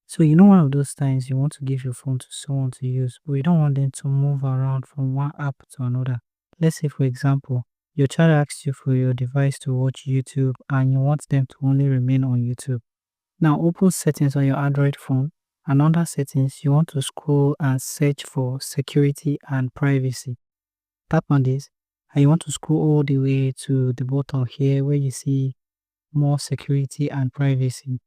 So one of those times you want to give your phone to someone to use, but you don't want them to move around from one app to another. Let's say, for example, your child asks you for your device to watch YouTube and you want them to only remain on YouTube. Now open settings on your Android phone, and under settings you want to scroll and search for security and privacy. Tap on this and you want to scroll all the way to the bottom here where you see more security and privacy.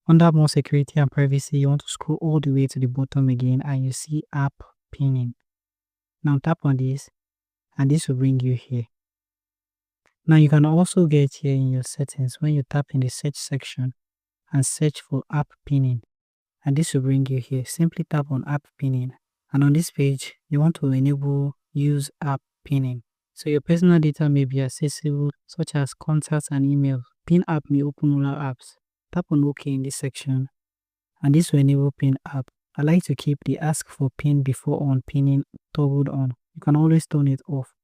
Under more security and privacy, you want to scroll all the way to the bottom again and you see app pinning. Now tap on this and this will bring you here. Now you can also get here in your settings when you tap in the search section and search for app pinning, and this will bring you here. Simply tap on app pinning, and on this page you want to enable use app pinning. So your personal data may be accessible, such as contacts and emails. Pin app may open all apps. Tap on OK in this section and this will enable pin app. I like to keep the ask for pin before on pinning toggled on. You can always turn it off.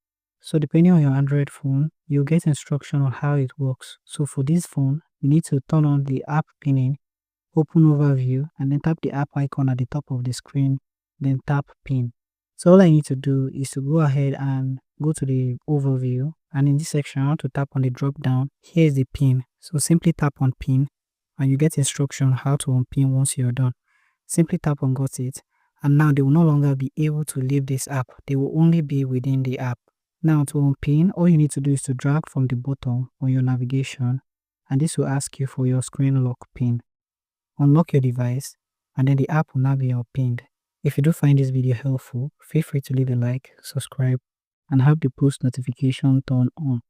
So depending on your Android phone, you'll get instruction on how it works. So for this phone, you need to turn on the app pinning, open overview, and then tap the app icon at the top of the screen, then tap pin. So all I need to do is to go ahead and go to the overview, and in this section I want to tap on the drop down. Here's the pin. So simply tap on pin and you get instruction how to unpin once you're done. Simply tap on got it, and now they will no longer be able to leave this app. They will only be within the app. Now to unpin, all you need to do is to drag from the bottom on your navigation, and this will ask you for your screen lock pin. Unlock your device and then the app will now be unpinned. If you do find this video helpful, feel free to leave a like, subscribe, and have the post notification turned on.